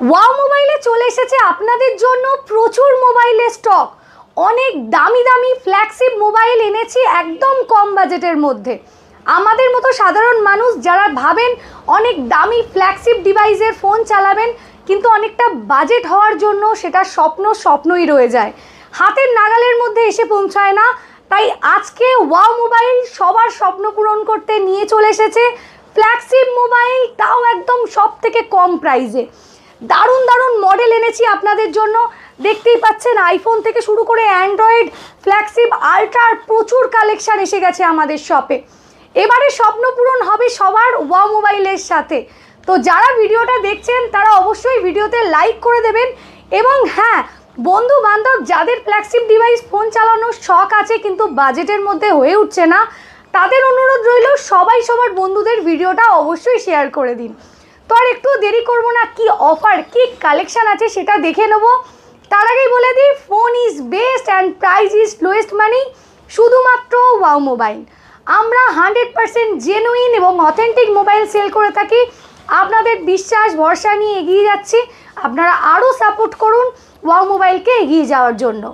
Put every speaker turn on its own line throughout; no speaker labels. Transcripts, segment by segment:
Wow মোবাইলে চলে এসেছে আপনাদের জন্য প্রচুর মোবাইলের স্টক। অনেক দামি দামি ফ্ল্যাগশিপ মোবাইল এনেছি একদম কম বাজেটের মধ্যে। আমাদের মতো সাধারণ মানুষ যারা ভাবেন অনেক দামি ফ্ল্যাগশিপ ডিভাইসের ফোন চালাবেন, কিন্তু অনেকটা বাজেট হওয়ার জন্য সেটা স্বপ্নই রয়ে যায়, হাতের নাগালের মধ্যে এসে পৌঁছায় না। তাই আজকে ওয়াও মোবাইল সবার স্বপ্ন পূরণ করতে নিয়ে চলে এসেছে ফ্ল্যাগশিপ মোবাইল, তাও একদম সব থেকে কম প্রাইসে। দারুণ দারুণ মডেল এনেছি আপনাদের জন্য। দেখতেই পাচ্ছেন আইফোন থেকে শুরু করে অ্যান্ড্রয়েড, ফ্ল্যাগশিপ, আল্ট্রার প্রচুর কালেকশান এসে গেছে আমাদের শপে। এবারে স্বপ্ন পূরণ হবে সবার ওয়াও মোবাইলের সাথে। তো যারা ভিডিওটা দেখছেন তারা অবশ্যই ভিডিওতে লাইক করে দেবেন। এবং হ্যাঁ, বন্ধু বান্ধব যাদের ফ্ল্যাগশিপ ডিভাইস ফোন চালানোর শখ আছে কিন্তু বাজেটের মধ্যে হয়ে উঠছে না, তাদের অনুরোধ রইল সবাই সবার বন্ধুদের ভিডিওটা অবশ্যই শেয়ার করে দিন। তো আর একটু দেরি করবো না, কি অফার কি কালেকশান আছে সেটা দেখে নেবো। তার আগেই বলে দিই, phone is best and price is lowest money, শুধুমাত্র ওয়াও মোবাইল। আমরা 100% জেনুইন এবং অথেন্টিক মোবাইল সেল করে থাকি। আপনাদের বিশ্বাস ভরসা নিয়ে এগিয়ে যাচ্ছি, আপনারা আরও সাপোর্ট করুন ওয়াও মোবাইলকে এগিয়ে যাওয়ার জন্য।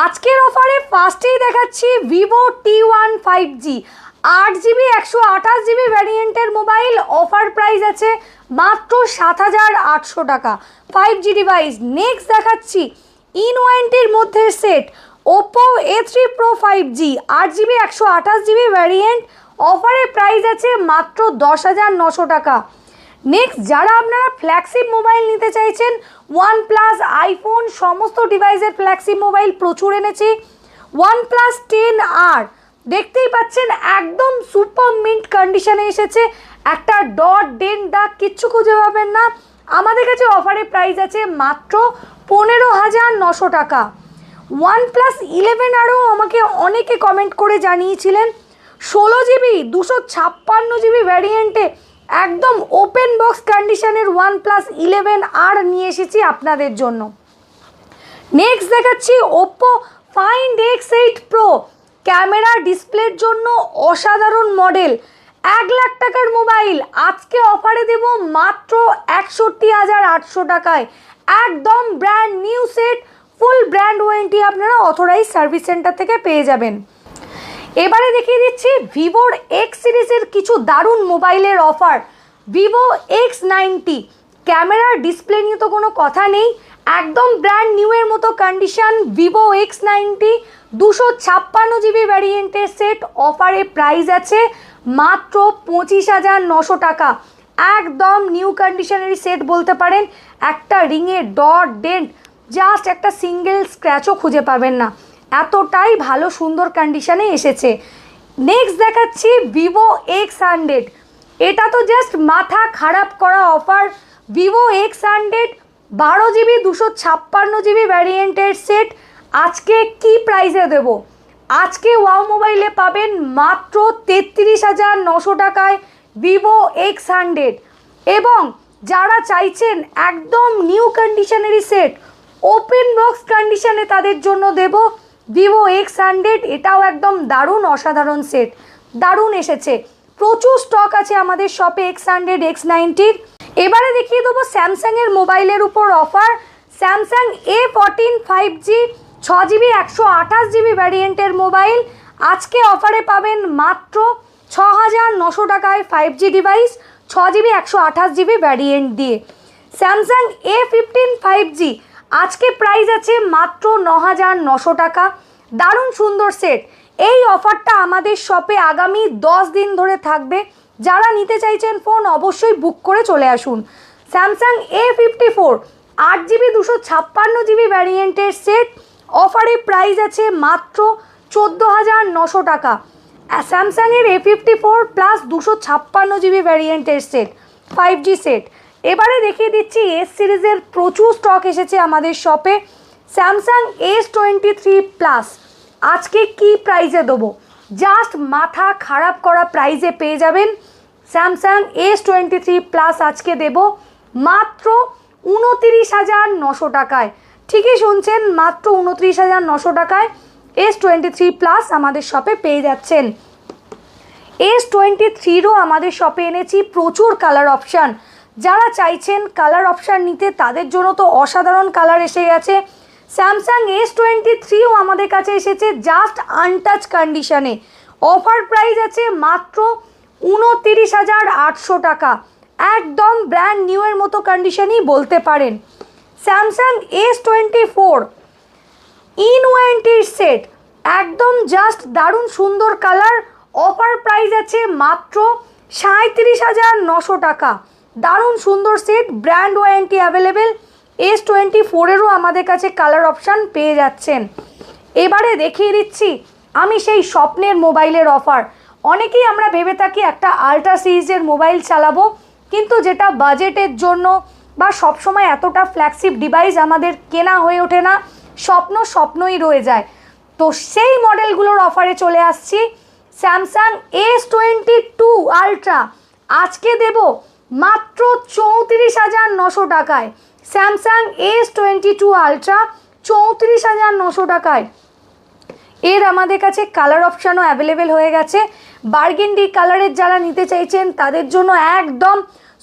আজকের অফারে ফার্স্টেই দেখাচ্ছি Vivo T1 5G 8GB 128GB ভ্যারিয়েন্টের মোবাইল। অফার প্রাইস আছে মাত্র 7,800 টাকা, 5G ডিভাইস। নেক্সট দেখাচ্ছি ইনওয়ান্টির মধ্যে set Oppo A3 Pro 5G 8GB 128GB variant. অফারের প্রাইস আছে মাত্র 10,900 টাকা। নেক্সট যারা আপনারা ফ্ল্যাগশিপ মোবাইল নিতে চাইছেন, OnePlus, আইফোন সমস্ত ডিভাইসের ফ্ল্যাগশিপ মোবাইল প্রচুর এনেছি। OnePlus 10R দেখতেই পাচ্ছেন একদম সুপার মিন্ট কন্ডিশনে এসেছে, একটা ডট ডেন্ট দাগ কিচ্ছু খুঁজে পাবেন না। আমাদের কাছে অফারের প্রাইস আছে মাত্র 15,900 টাকা। OnePlus 11Rও আমাকে অনেকে কমেন্ট করে জানিয়েছিলেন 16GB 256GB ভ্যারিয়েন্টে একদম ওপেন বক্স কন্ডিশনের OnePlus 11R নিয়ে এসেছি আপনাদের জন্য। নেক্সট দেখাচ্ছি Oppo Find X8 Pro, camera ডিসপ্লের জন্য অসাধারণ মডেল, 1 লাখ টাকার মোবাইল। আজকে অফারে দেব মাত্র 61,800 টাকায়, একদম ব্র্যান্ড নিউ সেট, ফুল ব্র্যান্ড ওয়ারেন্টি আপনারা অথরাইজ সার্ভিস সেন্টার থেকে পেয়ে যাবেন। এবারে দেখিয়ে দিচ্ছি ভিভোর এক্স সিরিজের কিছু দারুণ মোবাইলের অফার। ভিভো X90, ক্যামেরার ডিসপ্লে নিয়ে তো কোনো কথা নেই, একদম ব্র্যান্ড নিউয়ের মতো কন্ডিশন। ভিভো X90 256GB ভ্যারিয়েন্টের সেট। অফারে প্রাইস আছে মাত্র 25,900 টাকা, একদম নিউ কন্ডিশনেরই সেট বলতে পারেন। একটা রিংয়ে ডট ডেন্ট, জাস্ট একটা সিঙ্গেল স্ক্র্যাচও খুঁজে পাবেন না, এতটাই ভালো সুন্দর কন্ডিশনে এসেছে। নেক্সট দেখাচ্ছি ভিভো X100, এটা তো জাস্ট মাথা খারাপ করা offer. Vivo X100 12GB 256GB ভ্যারিয়েন্টের সেট। আজকে কি প্রাইসে দেব? আজকে ওয়াও মোবাইলে পাবেন মাত্র 33,900 টাকায় ভিভো X100। এবং যারা চাইছেন একদম নিউ কন্ডিশনেরই সেট, ওপেন বক্স কন্ডিশনে, তাদের জন্য দেব ভিভো X100। এটাও একদম দারুণ অসাধারণ সেট, দারুণ এসেছে। প্রচুর স্টক আছে আমাদের শপে X100 X90-র। এবারে দেখিয়ে দেবো স্যামসাংয়ের মোবাইলের উপর offer. Samsung A14 5G 6GB 128GB ভ্যারিয়েন্টের মোবাইল আজকে অফারে পাবেন মাত্র 6,900 টাকায় 5G device, 6GB 128GB variant দিয়ে। স্যামসাং A15 5G আজকে প্রাইস আছে মাত্র 9,900 টাকা। দারুণ সুন্দর সেট। এই অফারটা আমাদের শপে আগামী 10 দিন ধরে থাকবে। যারা নিতে চাইছেন ফোন অবশ্যই বুক করে চলে আসুন। স্যামসাং A54 8GB 256GB ভ্যারিয়েন্টের সেট, অফারে প্রাইস আছে মাত্র 14,900 টাকা। স্যামসাংয়ের A54 প্লাস 256GB ভ্যারিয়েন্টের সেট, 5G সেট। এবারে দেখিয়ে দিচ্ছি এস সিরিজের প্রচুর স্টক এসেছে আমাদের শপে। স্যামসাং S23 প্লাস আজকে কি প্রাইসে দেবো, জাস্ট মাথা খারাপ করা প্রাইসে পেয়ে যাবেন। স্যামসাং S23 প্লাস আজকে দেব মাত্র 29,900 টাকায়। ঠিকই শুনছেন, মাত্র 29,900 টাকায় S23 প্লাস আমাদের শপে পেয়ে যাচ্ছেন। S23রও আমাদের শপে এনেছি প্রচুর কালার অপশান। যারা চাইছেন কালার অপশান নিতে তাদের জন্য তো অসাধারণ কালার এসে গেছে। স্যামসাং S23ও আমাদের কাছে এসেছে জাস্ট আনটাচ কন্ডিশনে। অফার প্রাইস আছে মাত্র 29,800 টাকা, একদম ব্র্যান্ড নিউ এর মতো কন্ডিশনই বলতে পারেন। স্যামসাং S24 ইন ওয়ারেন্টির সেট, একদম জাস্ট দারুণ সুন্দর কালার। অফার প্রাইস আছে মাত্র 37,900 টাকা। দারুণ সুন্দর সেট, ব্র্যান্ড ওয়ারেন্টি অ্যাভেলেবেল। S24এরও আমাদের কাছে কালার অপশান পেয়ে যাচ্ছেন। এবারে দেখিয়ে দিচ্ছি আমি সেই স্বপ্নের মোবাইলের অফার। অনেকেই আমরা ভেবে থাকি একটা আল্ট্রা সিরিজের মোবাইল চালাবো, কিন্তু যেটা বাজেটের জন্য বা সবসময় এতটা ফ্ল্যাগশিপ ডিভাইস আমাদের কেনা হয়ে ওঠে না, স্বপ্নই রয়ে যায়। তো সেই মডেলগুলোর অফারে চলে আসছি। স্যামসাং S22 আলট্রা আজকে দেব মাত্র 34,900 টাকায়। স্যামসাং S22 আলট্রা 34,900 টাকায়। এর আমাদের কাছে কালার অপশানও অ্যাভেলেবেল হয়ে গেছে। বার্গেন্ডি কালারের যারা নিতে চাইছেন তাদের জন্য একদম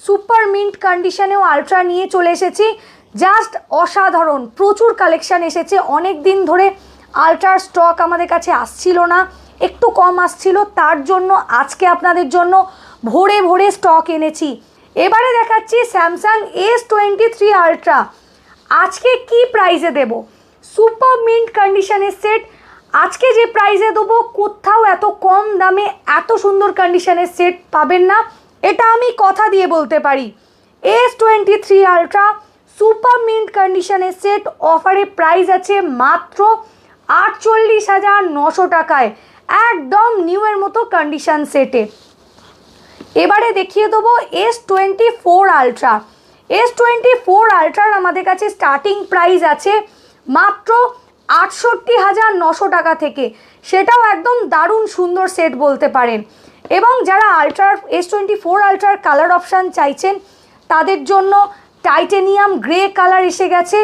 সুপার মিন্ট কন্ডিশনেও আলট্রা নিয়ে চলে এসেছি। জাস্ট অসাধারণ, প্রচুর কালেকশান এসেছে। অনেক দিন ধরে আলট্রার স্টক আমাদের কাছে আসছিল না, একটু কম আসছিল, তার জন্য আজকে আপনাদের জন্য ভরে ভরে স্টক এনেছি। এবারে দেখাচ্ছি স্যামসাং S23 আলট্রা আজকে কি প্রাইসে দেব। সুপার মিন্ট কন্ডিশনের সেট, আজকে যে প্রাইসে দেবো কোথাও এত কম দামে এত সুন্দর কন্ডিশনের সেট পাবেন না, এটা আমি কথা দিয়ে বলতে পারি। S23 আলট্রা সুপার মিন্ট কন্ডিশনের সেট, অফারে প্রাইস আছে মাত্র 48,900 টাকায়, একদম নিউ এর মতো কন্ডিশন সেটে। এবারে দেখিয়ে দেবো S24 আলট্রা। S24 আলট্রার আমাদের কাছে স্টার্টিং প্রাইস আছে মাত্র 68,900 টাকা থেকে, সেটাও একদম দারুণ সুন্দর সেট বলতে পারেন। এবং যারা আলট্রার S24 আলট্রার কালার অপশান চাইছেন তাদের জন্য টাইটেনিয়াম গ্রে কালার এসে গেছে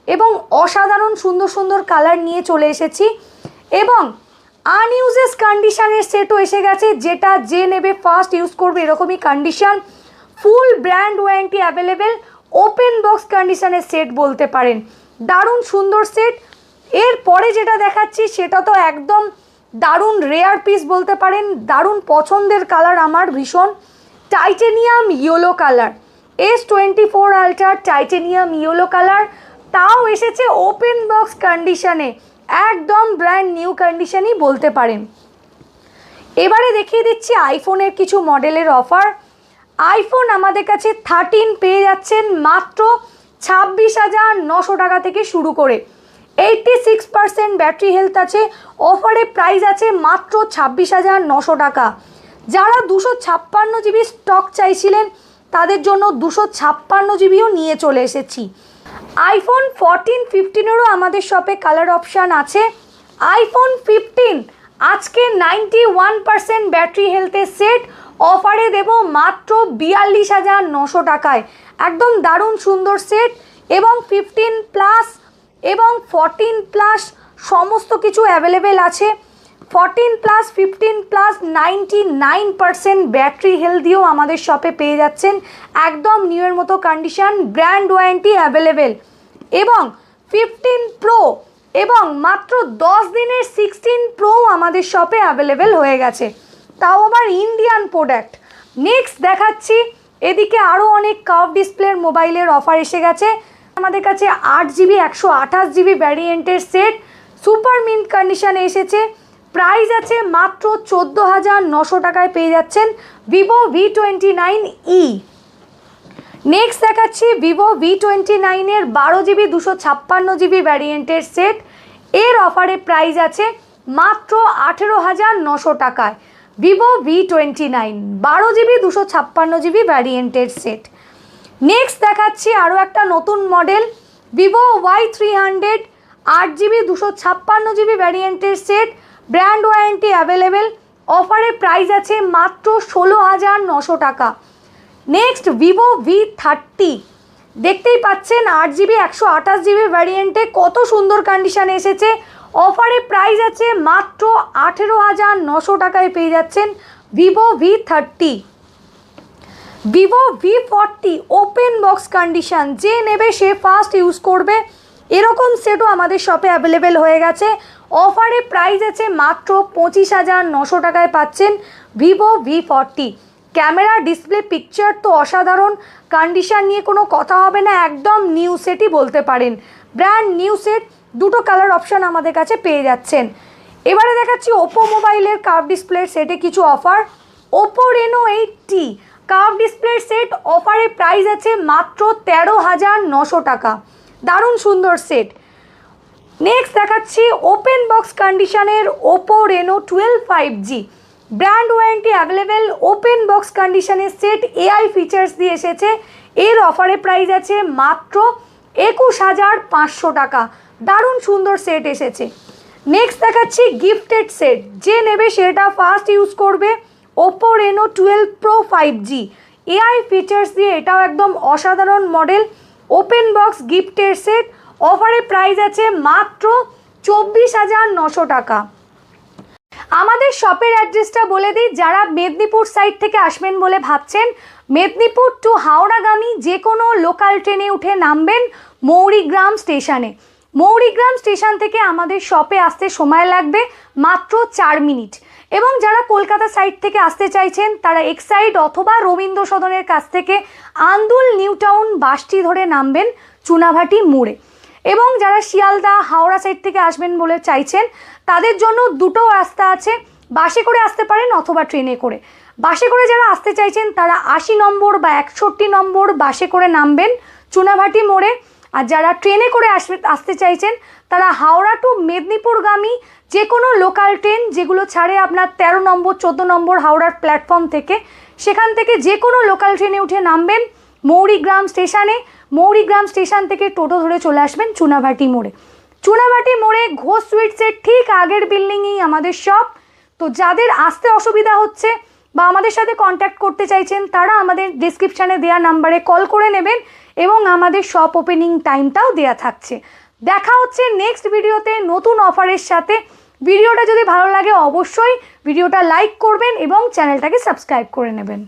এবং অসাধারণ সুন্দর সুন্দর কালার নিয়ে চলে এসেছি। এবং আনইউজেস কন্ডিশনের সেটও এসে গেছে, যেটা যে নেবে ফার্স্ট ইউজ করবে এরকমই কন্ডিশন। ফুল brand warranty available, open box কন্ডিশনের সেট বলতে পারেন। দারুণ সুন্দর সেট। এরপরে যেটা দেখাচ্ছি সেটা তো একদম দারুণ রেয়ার পিস বলতে পারেন, দারুণ পছন্দের কালার আমার ভীষণ, titanium yellow colour. S24 ultra titanium yellow colour, তাও এসেছে ওপেন বক্স কন্ডিশনে, একদম ব্র্যান্ড নিউ কন্ডিশনই বলতে পারেন। এবারে দেখিয়ে দিচ্ছি আইফোনের কিছু মডেলের অফার। আইফোন আমাদের কাছে 13 পেয়ে যাচ্ছেন মাত্র 26,900 টাকা থেকে শুরু করে। 86% ব্যাটারি হেলথ আছে, অফারে প্রাইস আছে মাত্র 26,900 টাকা। যারা 256GB স্টক চাইছিলেন তাদের জন্য 256GBও নিয়ে চলে এসেছি। আইফোন 14, 15এরও আমাদের শপে কালার অপশান আছে। আইফোন 15 আজকে 91% ব্যাটারি হেলথের সেট, অফারে দেব মাত্র 42,900 টাকায়, একদম দারুণ সুন্দর সেট। এবং 15 প্লাস এবং 14 প্লাস সমস্ত কিছু অ্যাভেলেবেল আছে। 14 প্লাস 15 প্লাস 99% ব্যাটারি হেলথিও আমাদের শপে পেয়ে যাচ্ছেন, একদম নিউ এর মতো কন্ডিশন, ব্র্যান্ড ওয়ারেন্টি অ্যাভেলেবেল। এবং 15 প্রো এবং মাত্র 10 দিনের 16 প্রো আমাদের শপে অ্যাভেলেবেল হয়ে গেছে, তাও আবার ইন্ডিয়ান প্রোডাক্ট। নেক্সট দেখাচ্ছি, এদিকে আরও অনেক কার্ভ ডিসপ্লের মোবাইলের অফার এসে গেছে আমাদের কাছে। 8GB 128GB ভ্যারিয়েন্টের set super mint কন্ডিশনে এসেছে, প্রাইস আছে মাত্র 14,900 টাকায় পেয়ে যাচ্ছেন ভিভো V29e। নেক্সট দেখাচ্ছি ভিভো V29 এর 12GB 256GB ভ্যারিয়েন্টের সেট, এর অফারে প্রাইস আছে মাত্র 18,900 টাকায় ভিভো V29 12GB 256GB ভ্যারিয়েন্টের সেট। নেক্সট দেখাচ্ছি আরও একটা নতুন model Vivo Y300 8GB 256GB ভ্যারিয়েন্টের সেট, ব্র্যান্ড ওয়ারেন্টি অ্যাভেলেবেল, অফারে প্রাইস আছে মাত্র 16,900 টাকা। নেক্সট ভিভো V30, দেখতেই পাচ্ছেন 8GB 128GB ভ্যারিয়েন্টে কত সুন্দর কন্ডিশনে এসেছে, অফারে প্রাইস আছে মাত্র 18,900 টাকায় পেয়ে যাচ্ছেন Vivo V30। Vivo V40 open box condition, যে নেবে সে ফার্স্ট ইউজ করবে, এরকম সেটও আমাদের শপে অ্যাভেলেবেল হয়ে গেছে, অফারে প্রাইস আছে মাত্র 25,900 টাকায় পাচ্ছেন Vivo V40। Camera display picture তো অসাধারণ, কন্ডিশন নিয়ে কোনো কথা হবে না, একদম নিউ সেটই বলতে পারেন, ব্র্যান্ড নিউ সেট, দুটো কালার অপশান আমাদের কাছে পেয়ে যাচ্ছেন। এবারে দেখাচ্ছি ওপো মোবাইলের কার্ভ ডিসপ্লের সেটে কিছু offer. Oppo Reno 8T curve ডিসপ্লের সেট, অফারে প্রাইস আছে মাত্র 13,900 টাকা, দারুণ সুন্দর সেট। নেক্সট দেখাচ্ছি ওপেন বক্স কন্ডিশনের Oppo Reno 12 5G, brand warranty available, open box কন্ডিশনের সেট, AI ফিচার্স দিয়ে এসেছে, এর অফারে প্রাইস আছে মাত্র 21,500 টাকা, দারুণ সুন্দর সেট এসেছে। নেক্সট দেখাচ্ছি গিফটেড সেট, যে নেবে সেটা ফার্স্ট ইউজ করবে, Oppo Reno 12 pro 5G, AI features দিয়ে এটাও একদম অসাধারণ model, open box gifted set, অফারে প্রাইস আছে মাত্র 24,900 টাকা। আমাদের শপের অ্যাড্রেসটা বলে দিই, যারা মেদিনীপুর সাইড থেকে আসবেন বলে ভাবছেন, মেদিনীপুর টু হাওড়াগামী যে কোনো লোকাল ট্রেনে উঠে নামবেন মৌরিগ্রাম স্টেশনে। মৌরিগ্রাম স্টেশন থেকে আমাদের শপে আসতে সময় লাগবে মাত্র 4 মিনিট। এবং যারা কলকাতা সাইড থেকে আসতে চাইছেন তারা এক্সাইড অথবা রবীন্দ্র সদনের কাছ থেকে আন্দুল নিউ টাউন বাসটি ধরে নামবেন চুনাভাটি মোড়ে। এবং যারা শিয়ালদা হাওড়া সাইড থেকে আসবেন বলে চাইছেন তাদের জন্য দুটো রাস্তা আছে, বাসে করে আসতে পারেন অথবা ট্রেনে করে। বাসে করে যারা আসতে চাইছেন তারা 80 নম্বর বা 61 নম্বর বাসে করে নামবেন চুনাভাটি মোড়ে, আর যারা ট্রেনে করে আসতে চাইছেন তারা হাওড়া টু মেদিনীপুরগামী যে কোনো লোকাল ট্রেন যেগুলো ছাড়ে আপনার 13 নম্বর 14 নম্বর হাওড়ার প্ল্যাটফর্ম থেকে, সেখান থেকে যে কোনো লোকাল ট্রেনে উঠে নামবেন মৌরিগ্রাম স্টেশনে। মৌরিগ্রাম স্টেশন থেকে টোটো ধরে চলে আসবেন চুনাভাটি মোড়ে। চুনাভাটি মোড়ে ঘোষ সুইটসের ঠিক আগের বিল্ডিংয়েই আমাদের শপ। তো যাদের আসতে অসুবিধা হচ্ছে বা আমাদের সাথে কন্ট্যাক্ট করতে চাইছেন তারা আমাদের ডেসক্রিপশানে দেওয়া নাম্বারে কল করে নেবেন এবং আমাদের শপ ওপেনিং টাইমটাও দেওয়া থাকছে। দেখা হচ্ছে নেক্সট ভিডিওতে নতুন অফারের সাথে। ভিডিওটা যদি ভালো লাগে অবশ্যই ভিডিওটা লাইক করবেন এবং চ্যানেলটাকে সাবস্ক্রাইব করে নেবেন।